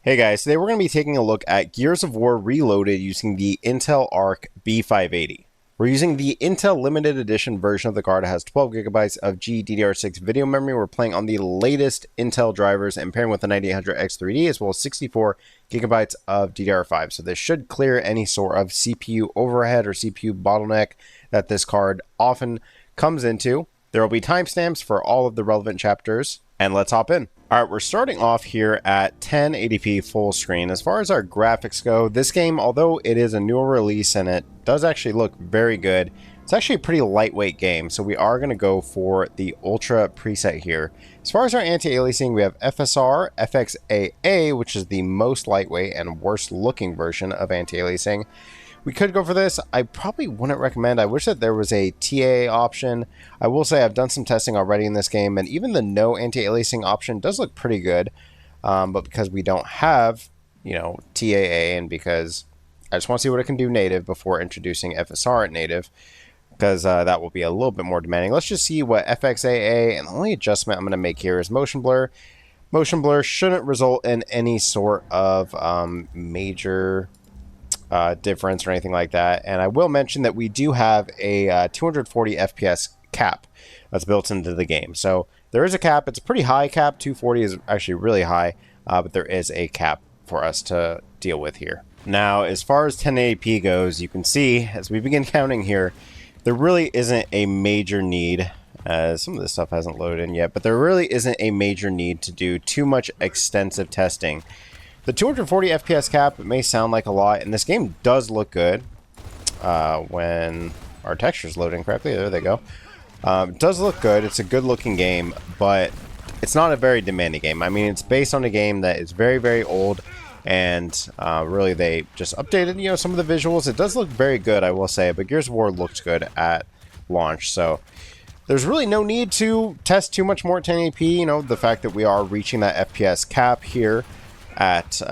Hey guys, today we're going to be taking a look at Gears of War Reloaded using the Intel Arc B580. We're using the Intel limited edition version of the card. It has 12 gigabytes of GDDR6 video memory. We're playing on the latest Intel drivers and pairing with the 9800X3D, as well as 64 gigabytes of DDR5. So this should clear any sort of CPU overhead or CPU bottleneck that this card often comes into. There will be timestamps for all of the relevant chapters, and let's hop in. Alright, we're starting off here at 1080p full screen. As far as our graphics go, this game, although it is a newer release and it does actually look very good, it's actually a pretty lightweight game, so we are going to go for the Ultra preset here. As far as our anti-aliasing, we have FSR, FXAA, which is the most lightweight and worst looking version of anti-aliasing. We could go for this. I probably wouldn't recommend. I wish that there was a TAA option. I will say I've done some testing already in this game, and even the no anti-aliasing option does look pretty good. But because we don't have, TAA, and because I just want to see what it can do native before introducing FSR at native, because that will be a little bit more demanding. Let's just see what FXAA, and the only adjustment I'm going to make here is motion blur. Motion blur shouldn't result in any sort of major difference or anything like that. And I will mention that we do have a 240 FPS cap that's built into the game. So there is a cap. It's a pretty high cap. 240 is actually really high, but there is a cap for us to deal with here. Now, as far as 1080p goes, you can see as we begin counting here, there really isn't a major need. Some of this stuff hasn't loaded in yet, but there really isn't a major need to do too much extensive testing. The 240 FPS cap, it may sound like a lot, and this game does look good when our texture's loading correctly. There they go. It does look good. It's a good looking game, but it's not a very demanding game. I mean, it's based on a game that is very, very old, and really they just updated, some of the visuals. It does look very good, I will say, but Gears of War looked good at launch, so there's really no need to test too much more at 1080p. The fact that we are reaching that FPS cap here at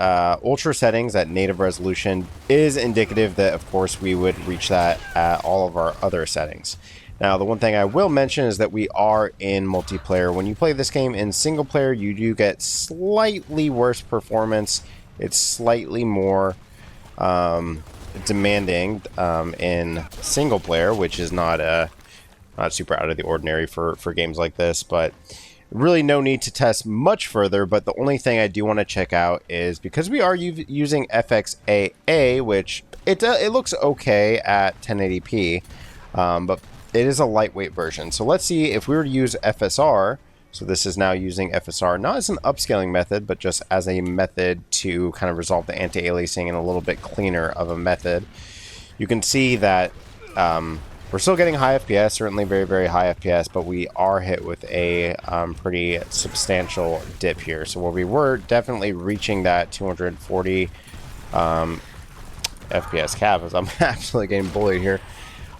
ultra settings at native resolution is indicative that, of course, we would reach that at all of our other settings. Now, the one thing I will mention is that we are in multiplayer. When you play this game in single player, you do get slightly worse performance. It's slightly more demanding in single player, which is not super out of the ordinary for games like this, but really no need to test much further. But the only thing I do want to check out is, because we are using FXAA, which it looks okay at 1080p, but it is a lightweight version. So let's see if we were to use FSR. So this is now using FSR, not as an upscaling method, but just as a method to kind of resolve the anti-aliasing in a little bit cleaner of a method. You can see that we're still getting high FPS, certainly very, very high FPS, but we are hit with a pretty substantial dip here. So where we were definitely reaching that 240 FPS cap, as I'm absolutely getting bullied here,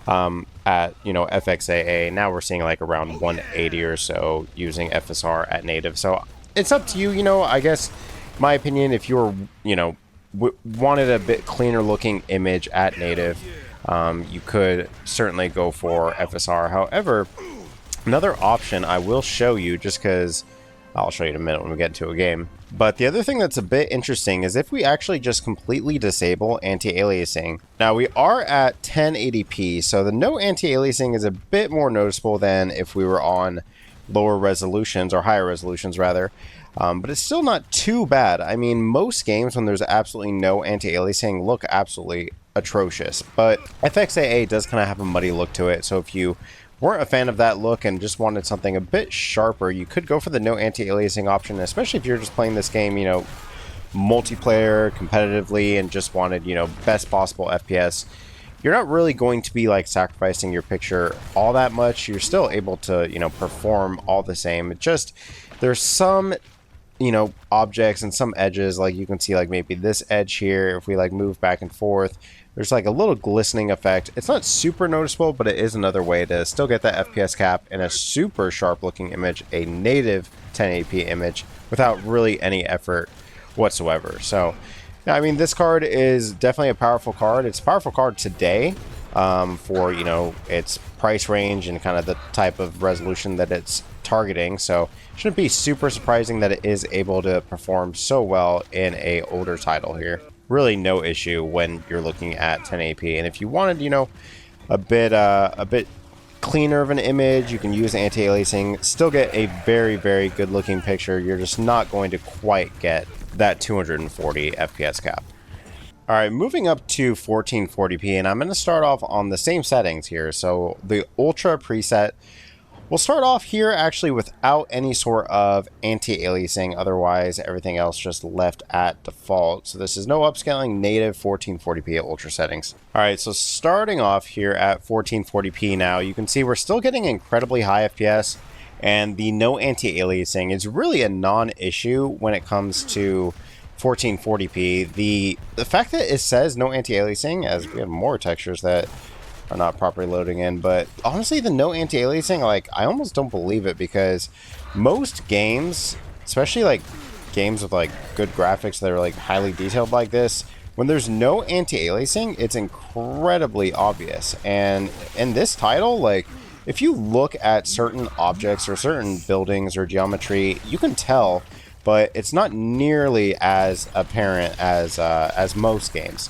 at, FXAA. Now we're seeing like around 180 or so using FSR at native. So it's up to you, I guess, my opinion, if you were, wanted a bit cleaner looking image at native, you could certainly go for FSR. However, another option I will show you, just because I'll show you in a minute when we get into a game. But the other thing that's a bit interesting is if we actually just completely disable anti-aliasing. Now, we are at 1080p, so the no anti-aliasing is a bit more noticeable than if we were on lower resolutions, or higher resolutions rather. But it's still not too bad. I mean, most games when there's absolutely no anti-aliasing look absolutely atrocious, but FXAA does kind of have a muddy look to it. So if you weren't a fan of that look and just wanted something a bit sharper, you could go for the no anti-aliasing option, especially if you're just playing this game, multiplayer, competitively, and just wanted, best possible FPS. You're not really going to be like sacrificing your picture all that much. You're still able to, perform all the same. It just, there's some objects and some edges, like you can see, like maybe this edge here, if we like move back and forth, there's like a little glistening effect. It's not super noticeable, but it is another way to still get that FPS cap in a super sharp looking image, a native 1080p image, without really any effort whatsoever. So yeah, I mean, this card is definitely a powerful card. It's a powerful card today for its price range and kind of the type of resolution that it's targeting, so shouldn't be super surprising that it is able to perform so well in a older title here. Really no issue when you're looking at 1080p. And if you wanted, you know, a bit cleaner of an image, you can use anti-aliasing, still get a very, very good looking picture. You're just not going to quite get that 240 FPS cap. Alright, moving up to 1440p, and I'm going to start off on the same settings here. So the Ultra preset, we'll start off here actually without any sort of anti-aliasing, otherwise everything else just left at default. So this is no upscaling, native 1440p at Ultra settings. Alright, so starting off here at 1440p now, you can see we're still getting incredibly high FPS, and the no anti-aliasing is really a non-issue when it comes to 1440p. The fact that it says no anti-aliasing, as we have more textures that are not properly loading in, but honestly the no anti-aliasing, like, I almost don't believe it, because most games, especially like games with like good graphics that are like highly detailed like this, when there's no anti-aliasing, it's incredibly obvious. And in this title, like, if you look at certain objects or certain buildings or geometry, you can tell, but it's not nearly as apparent as most games.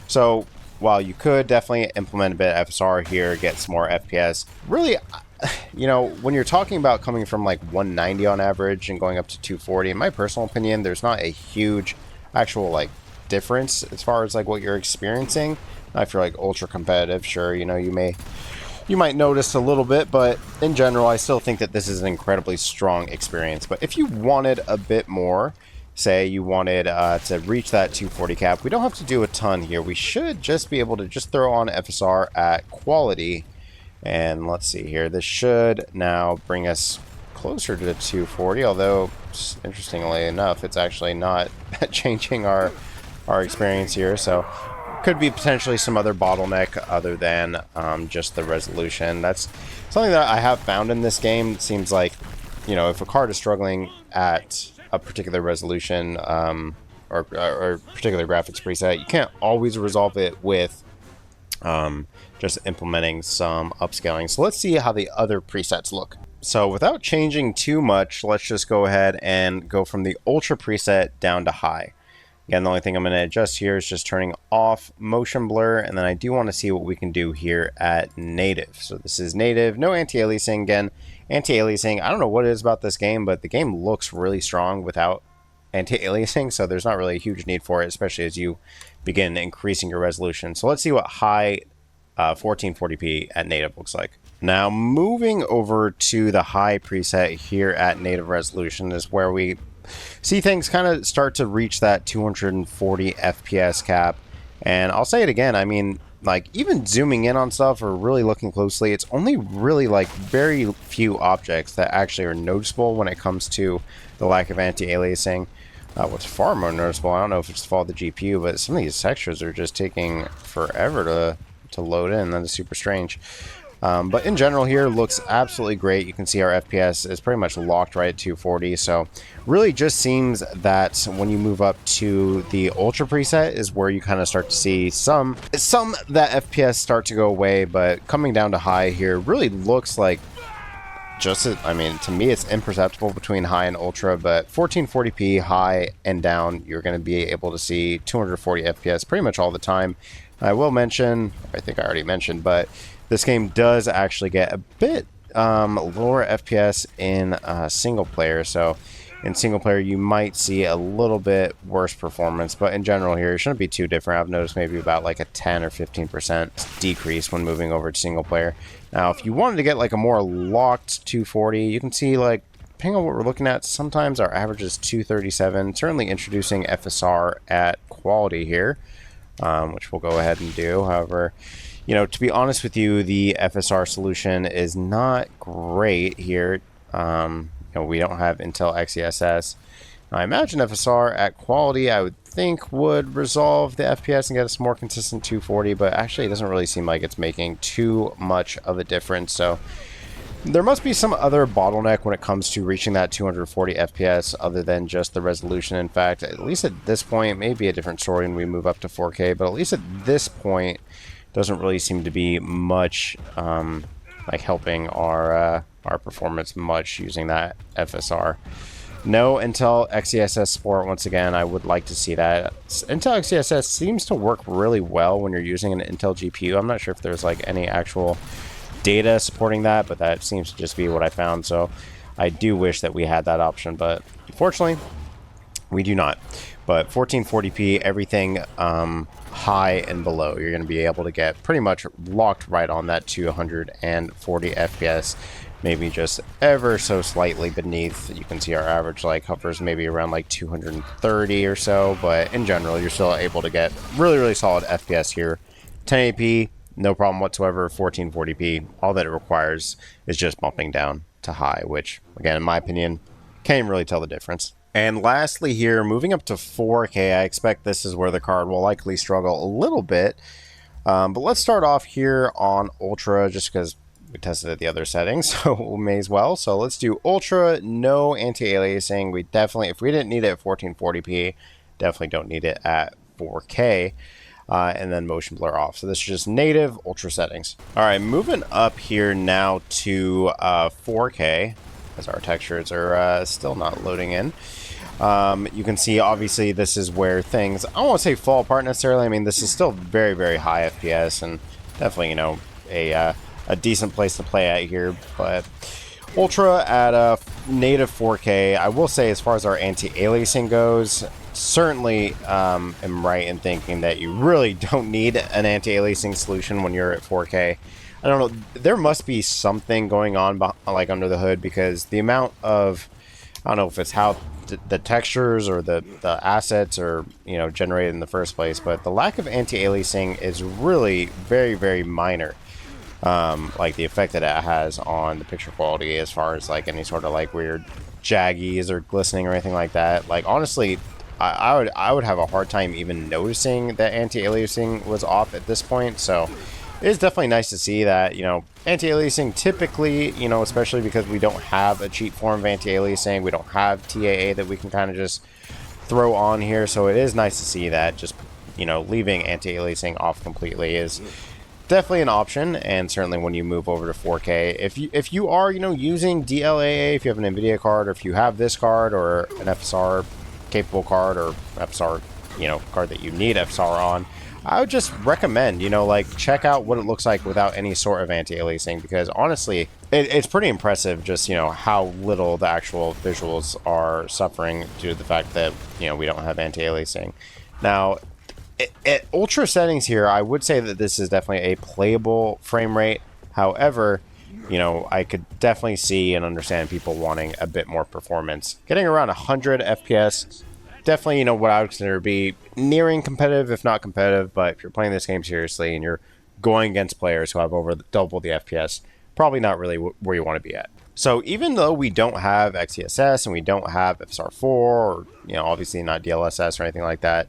So while you could definitely implement a bit of FSR here, get some more FPS, really, you know, when you're talking about coming from like 190 on average and going up to 240, in my personal opinion, there's not a huge actual like difference as far as like what you're experiencing. If you're like ultra competitive, sure, you know, you might notice a little bit, but in general, I still think that this is an incredibly strong experience. But if you wanted a bit more, say you wanted to reach that 240 cap, we don't have to do a ton here. We should just be able to just throw on FSR at quality. And let's see here. This should now bring us closer to the 240, although interestingly enough, it's actually not changing our experience here. So could be potentially some other bottleneck other than just the resolution. That's something that I have found in this game. It seems like, you know, if a card is struggling at a particular resolution or particular graphics preset, you can't always resolve it with just implementing some upscaling. So let's see how the other presets look. So without changing too much, let's just go ahead and go from the Ultra preset down to high. Again, the only thing I'm going to adjust here is just turning off motion blur, and then I do want to see what we can do here at native. So this is native, no anti-aliasing. Again, anti-aliasing, I don't know what it is about this game, but the game looks really strong without anti-aliasing, so there's not really a huge need for it, especially as you begin increasing your resolution. So let's see what high 1440p at native looks like. Now, moving over to the high preset here at native resolution is where we see things kind of start to reach that 240 FPS cap. And I'll say it again, I mean, like, even zooming in on stuff or really looking closely, it's only really like very few objects that actually are noticeable when it comes to the lack of anti-aliasing. What's far more noticeable, I don't know if it's the fault of the GPU, but some of these textures are just taking forever to load in. That is super strange. But in general here, looks absolutely great. You can see our FPS is pretty much locked right at 240. So really just seems that when you move up to the Ultra preset is where you kind of start to see some that FPS start to go away. But coming down to high here really looks like just, I mean, to me it's imperceptible between high and Ultra, but 1440p high and down, you're going to be able to see 240 FPS pretty much all the time. I will mention, I think I already mentioned, but this game does actually get a bit lower FPS in single player. So in single player, you might see a little bit worse performance, but in general here, it shouldn't be too different. I've noticed maybe about like a 10 or 15% decrease when moving over to single player. Now, if you wanted to get like a more locked 240, you can see, like, depending on what we're looking at, sometimes our average is 237. Certainly introducing FSR at quality here, which we'll go ahead and do. However, you know, to be honest with you, the FSR solution is not great here. You know, we don't have Intel XeSS. Now, I imagine FSR at quality, I would think, would resolve the FPS and get us more consistent 240, but actually it doesn't really seem like it's making too much of a difference. So there must be some other bottleneck when it comes to reaching that 240 FPS other than just the resolution. In fact, at least at this point, maybe a different story when we move up to 4K, but at least at this point, doesn't really seem to be much like helping our performance much using that FSR. No Intel XeSS support. Once again, I would like to see that. Intel XeSS seems to work really well when you're using an Intel GPU. I'm not sure if there's like any actual data supporting that, but that seems to just be what I found. So I do wish that we had that option, but unfortunately we do not. But 1440p, everything high and below, you're going to be able to get pretty much locked right on that 240 FPS. Maybe just ever so slightly beneath. You can see our average like hovers maybe around like 230 or so, but in general you're still able to get really solid FPS here. 1080p, no problem whatsoever. 1440p, all that it requires is just bumping down to high, which again, in my opinion, can't even really tell the difference. And lastly here, moving up to 4K, I expect this is where the card will likely struggle a little bit. But let's start off here on Ultra, just because we tested at the other settings, so we may as well. So let's do Ultra, no anti-aliasing. We definitely, if we didn't need it at 1440p, definitely don't need it at 4K. And then motion blur off. So this is just native Ultra settings. All right, moving up here now to 4K, as our textures are still not loading in. You can see, obviously, this is where things, I don't want to say fall apart necessarily. I mean, this is still very high FPS and definitely, you know, a decent place to play at here. But Ultra at a native 4K, I will say, as far as our anti-aliasing goes, certainly am right in thinking that you really don't need an anti-aliasing solution when you're at 4K. I don't know, there must be something going on like under the hood, because the amount of, I don't know if it's how the textures or the assets are, you know, generated in the first place, but the lack of anti-aliasing is really very minor. Like the effect that it has on the picture quality, as far as like any sort of like weird jaggies or glistening or anything like that. Like honestly, I would have a hard time even noticing that anti-aliasing was off at this point. So it is definitely nice to see that, you know, anti-aliasing typically, you know, especially because we don't have a cheap form of anti-aliasing, we don't have TAA that we can kind of just throw on here. So it is nice to see that just, you know, leaving anti-aliasing off completely is definitely an option. And certainly when you move over to 4K, if you are, you know, using DLAA, if you have an NVIDIA card, or if you have this card or an FSR capable card, or FSR, you know, card that you need FSR on, I would just recommend, you know, like check out what it looks like without any sort of anti-aliasing, because honestly, it's pretty impressive just, you know, how little the actual visuals are suffering due to the fact that, you know, we don't have anti-aliasing. Now, at Ultra settings here, I would say that this is definitely a playable frame rate. However, you know, I could definitely see and understand people wanting a bit more performance. Getting around 100 FPS, definitely, you know, what I would consider to be nearing competitive, if not competitive. But if you're playing this game seriously and you're going against players who have over double the FPS, probably not really where you want to be at. So even though we don't have XeSS and we don't have FSR4, or, you know, obviously not DLSS or anything like that,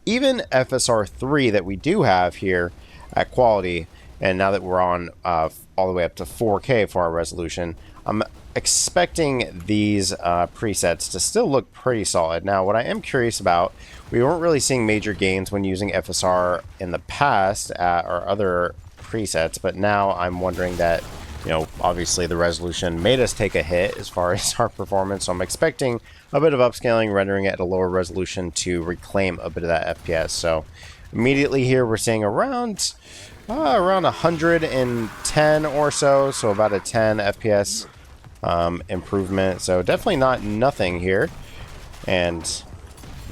even FSR3 that we do have here at quality, and now that we're on all the way up to 4K for our resolution, I'm expecting these presets to still look pretty solid. Now, what I am curious about, we weren't really seeing major gains when using FSR in the past at our other presets, but now I'm wondering that, you know, obviously the resolution made us take a hit as far as our performance, so I'm expecting a bit of upscaling, rendering it at a lower resolution to reclaim a bit of that FPS. So immediately here we're seeing around 110 or so, so about a 10 FPS improvement. So definitely not nothing here. And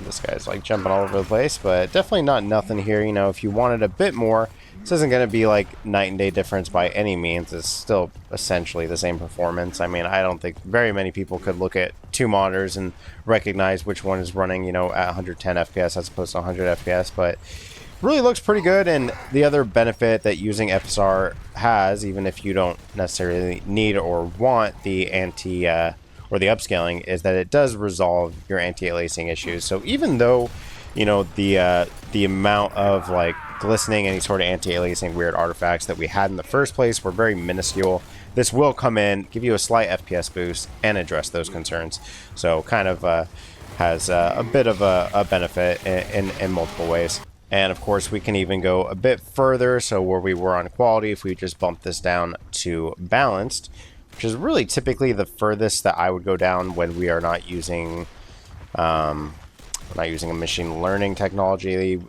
this guy's like jumping all over the place, but definitely not nothing here. You know, if you wanted a bit more, this isn't going to be like night and day difference by any means. It's still essentially the same performance. I mean, I don't think very many people could look at two monitors and recognize which one is running, you know, at 110 FPS as opposed to 100 FPS, but really looks pretty good. And the other benefit that using FSR has, even if you don't necessarily need or want the or the upscaling, is that it does resolve your anti-aliasing issues. So even though, you know, the amount of like glistening, any sort of anti-aliasing weird artifacts that we had in the first place were very minuscule, this will come in, give you a slight FPS boost, and address those concerns. So kind of has a bit of a benefit in multiple ways. And of course, we can even go a bit further. So where we were on quality, if we just bump this down to balanced, which is really typically the furthest that I would go down when we are not using a machine learning technology.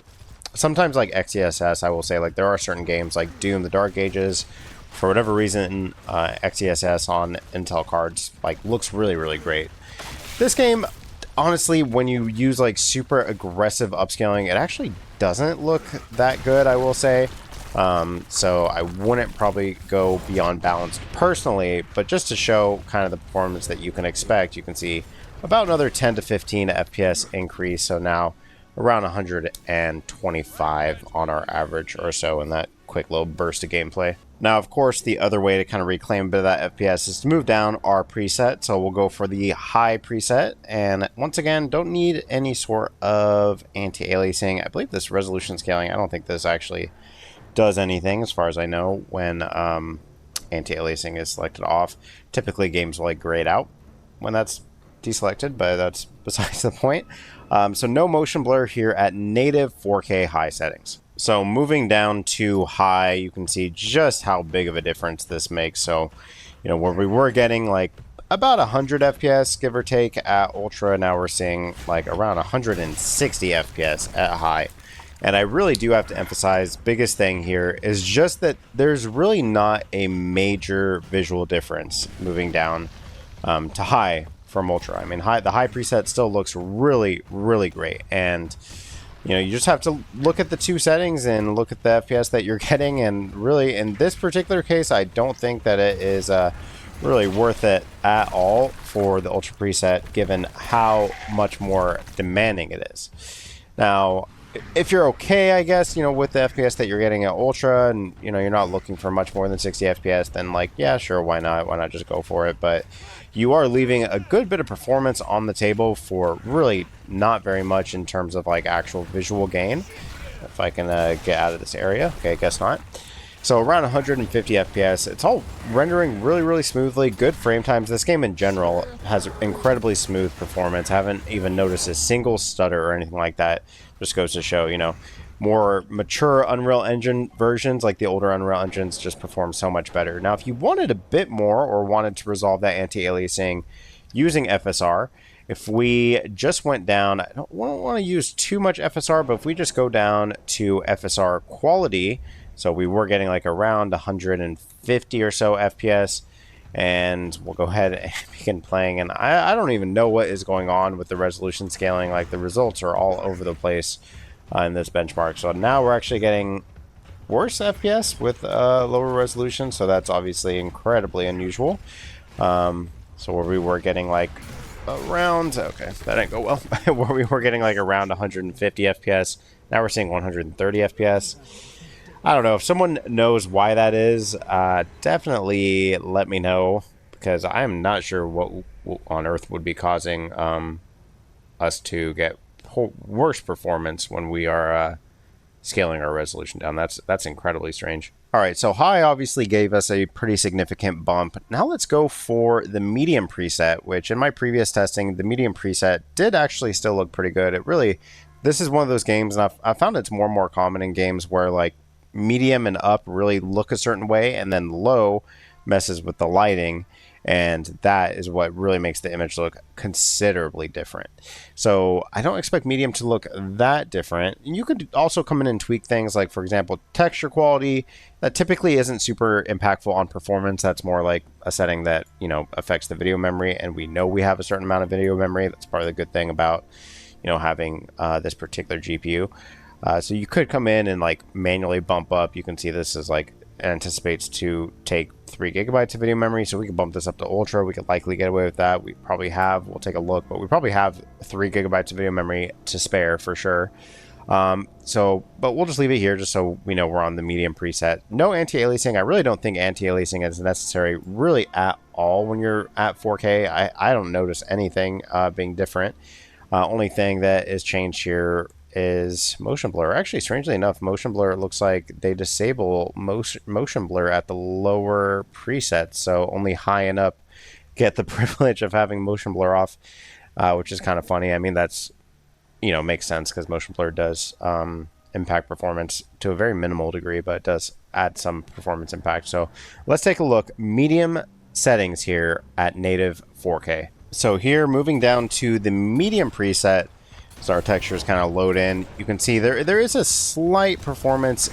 Sometimes like XeSS, I will say, like there are certain games like Doom, the Dark Ages, for whatever reason, XeSS on Intel cards like looks really, really great. This game, honestly, when you use like super aggressive upscaling, it actually doesn't look that good, I will say. So I wouldn't probably go beyond balanced personally, but just to show kind of the performance that you can expect, you can see about another 10 to 15 FPS increase. So now around 125 on our average or so in that quick little burst of gameplay. Now, of course, the other way to kind of reclaim a bit of that FPS is to move down our preset. So we'll go for the high preset. And once again, don't need any sort of anti-aliasing. I believe this resolution scaling, I don't think this actually does anything as far as I know when anti-aliasing is selected off. Typically, games will like grayed out when that's deselected, but that's besides the point. So no motion blur here at native 4K high settings. So moving down to high, you can see just how big of a difference this makes. So, you know, where we were getting like about 100 FPS, give or take, at ultra, now we're seeing like around 160 FPS at high. And I really do have to emphasize, biggest thing here is just that there's really not a major visual difference moving down to high from ultra. I mean, the high preset still looks really, really great. And you know, you just have to look at the two settings and look at the FPS that you're getting. And really, in this particular case, I don't think that it is really worth it at all for the ultra preset, given how much more demanding it is. Now, if you're okay, I guess, you know, with the FPS that you're getting at ultra, and you know, you're not looking for much more than 60 FPS, then like, yeah, sure, why not just go for it? But you are leaving a good bit of performance on the table for really not very much in terms of like actual visual gain. If I can get out of this area. Okay, guess not. So around 150 FPS, it's all rendering really, really smoothly. Good frame times. This game in general has incredibly smooth performance. Haven't even noticed a single stutter or anything like that. Just goes to show, you know, more mature Unreal Engine versions, like the older Unreal Engines, just perform so much better. Now, if you wanted a bit more or wanted to resolve that anti-aliasing using FSR, if we just went down, I don't want to use too much FSR, but if we just go down to FSR quality, so we were getting like around 150 or so FPS, and we'll go ahead and begin playing. And I don't even know what is going on with the resolution scaling. Like the results are all over the place in this benchmark. So now we're actually getting worse FPS with lower resolution. So that's obviously incredibly unusual. So where we were getting like around, okay, that didn't go well. Where we were getting like around 150 FPS, now we're seeing 130 FPS. I don't know. If someone knows why that is, definitely let me know, because I am not sure what on earth would be causing us to get worse performance when we are scaling our resolution down. That's incredibly strange. All right, so high obviously gave us a pretty significant bump. Now let's go for the medium preset, which in my previous testing, the medium preset did actually still look pretty good. It really, this is one of those games, and I've found it's more and more common in games where like medium and up really look a certain way, and then low messes with the lighting, and that is what really makes the image look considerably different. So I don't expect medium to look that different. And you could also come in and tweak things like, for example, texture quality. That typically isn't super impactful on performance. That's more like a setting that, you know, affects the video memory, and we know we have a certain amount of video memory. That's part of the good thing about, you know, having this particular GPU. So you could come in and like manually bump up. You can see this is like anticipates to take 3 gigabytes of video memory, so we can bump this up to ultra. We could likely get away with that. We probably have, we'll take a look, but we probably have 3 gigabytes of video memory to spare for sure. But we'll just leave it here just so we know we're on the medium preset. No anti-aliasing. I really don't think anti-aliasing is necessary really at all when you're at 4K. I don't notice anything being different. Only thing that is changed here is motion blur. Actually, strangely enough, motion blur, it looks like they disable motion blur at the lower presets, so only high and up get the privilege of having motion blur off, which is kind of funny. I mean, that's, you know, makes sense because motion blur does impact performance to a very minimal degree, but it does add some performance impact. So let's take a look. Medium settings here at native 4K. So here, moving down to the medium preset, so our textures kind of load in. You can see there is a slight performance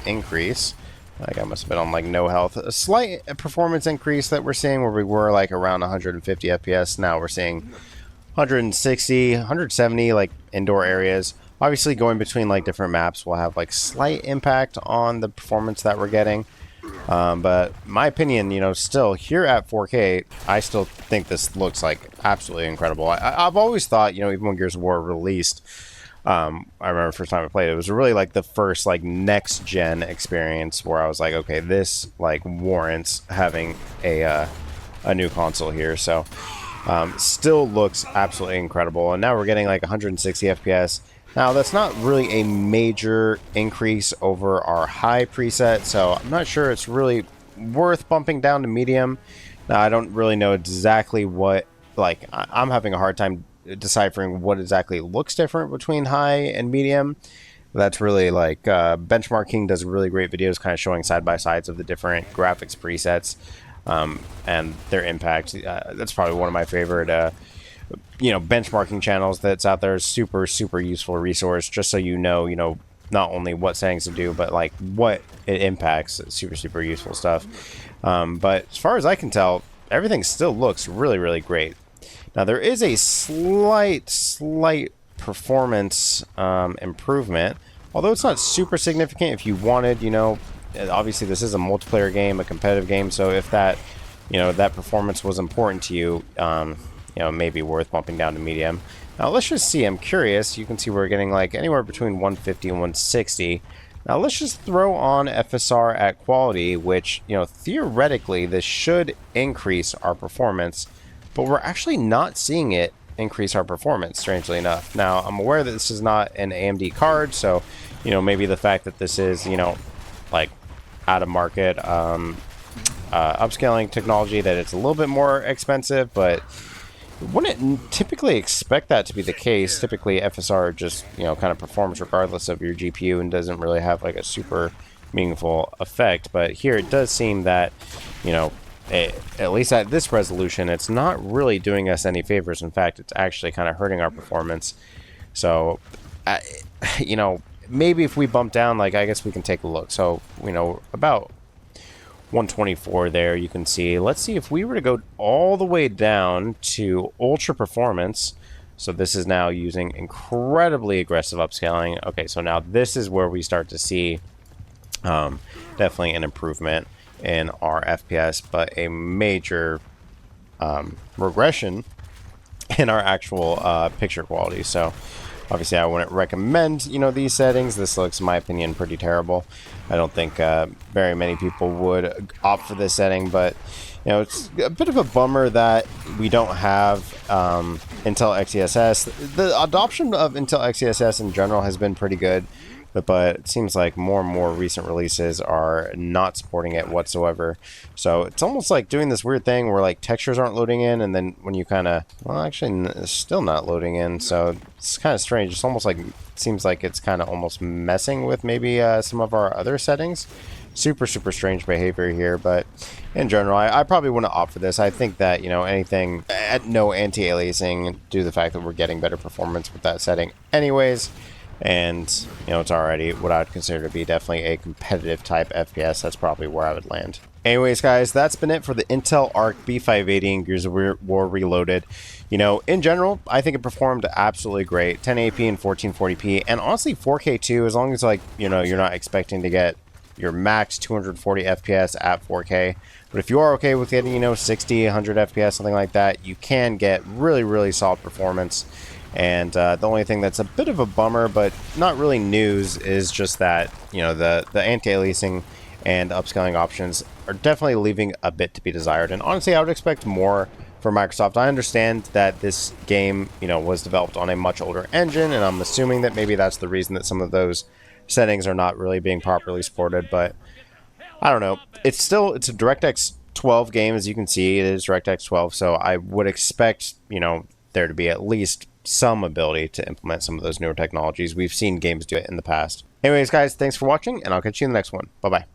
increase. Like I must have been on like no health. A slight performance increase that we're seeing where we were like around 150 FPS. Now we're seeing 160, 170 like indoor areas. Obviously going between like different maps will have like slight impact on the performance that we're getting. But my opinion, you know, still here at 4K, I still think this looks like absolutely incredible. I've always thought, you know, even when Gears of War released, I remember the first time I played it was really like the first like next gen experience where I was like, okay, this like warrants having a new console here. So still looks absolutely incredible. And now we're getting like 160 FPS. Now that's not really a major increase over our high preset, so I'm not sure it's really worth bumping down to medium. Now I don't really know exactly what, like I'm having a hard time deciphering what exactly looks different between high and medium. That's really like Benchmarking does really great videos kind of showing side by sides of the different graphics presets and their impact. That's probably one of my favorite you know, benchmarking channels that's out there. Is super useful resource, just so you know not only what settings to do, but like what it impacts. Super useful stuff. But as far as I can tell, everything still looks really great. Now there is a slight performance improvement, although it's not super significant. If you wanted, you know, obviously this is a multiplayer game, a competitive game, so if that, you know, that performance was important to you, you know, maybe worth bumping down to medium. Now let's just see. I'm curious. You can see we're getting like anywhere between 150 and 160. Now let's just throw on FSR at quality, which, you know, theoretically this should increase our performance, but we're actually not seeing it increase our performance, strangely enough. Now I'm aware that this is not an AMD card, so, you know, maybe the fact that this is, you know, like out of market upscaling technology, that it's a little bit more expensive, but wouldn't typically expect that to be the case. Typically FSR just, you know, kind of performs regardless of your GPU and doesn't really have like a super meaningful effect. But here it does seem that, you know, at least at this resolution, it's not really doing us any favors. In fact, it's actually kind of hurting our performance. So, you know, maybe if we bump down, like, I guess we can take a look. So, you know, about 124 there, you can see. Let's see if we were to go all the way down to ultra performance. So this is now using incredibly aggressive upscaling. Okay, so now this is where we start to see definitely an improvement in our FPS, but a major regression in our actual picture quality. So obviously I wouldn't recommend, you know, these settings. This looks, in my opinion, pretty terrible. I don't think very many people would opt for this setting, but, you know, it's a bit of a bummer that we don't have Intel XeSS. The adoption of Intel XeSS in general has been pretty good, but it seems like more and more recent releases are not supporting it whatsoever. So it's almost like doing this weird thing where like textures aren't loading in, and then when you kind of, well, actually it's still not loading in. So it's kind of strange. It's almost like, seems like it's kind of almost messing with maybe some of our other settings. Super strange behavior here, but in general, I probably wouldn't opt for this. I think that, you know, anything at no anti-aliasing due to the fact that we're getting better performance with that setting anyways. And, you know, it's already what I would consider to be definitely a competitive type FPS. That's probably where I would land. Anyways, guys, that's been it for the Intel Arc B580 and Gears of War Reloaded. You know, in general, I think it performed absolutely great. 1080p and 1440p, and honestly 4K too, as long as, like, you know, you're not expecting to get your max 240 FPS at 4K. But if you are okay with getting, you know, 60, 100 FPS, something like that, you can get really solid performance. And the only thing that's a bit of a bummer, but not really news, is just that, you know, the anti-aliasing and upscaling options are definitely leaving a bit to be desired. And honestly, I would expect more from Microsoft. I understand that this game, you know, was developed on a much older engine, and I'm assuming that maybe that's the reason that some of those settings are not really being properly supported. But I don't know. It's a DirectX 12 game, as you can see. It is DirectX 12, so I would expect, you know, there to be at least some ability to implement some of those newer technologies. We've seen games do it in the past. Anyways, guys, thanks for watching, and I'll catch you in the next one. Bye-bye.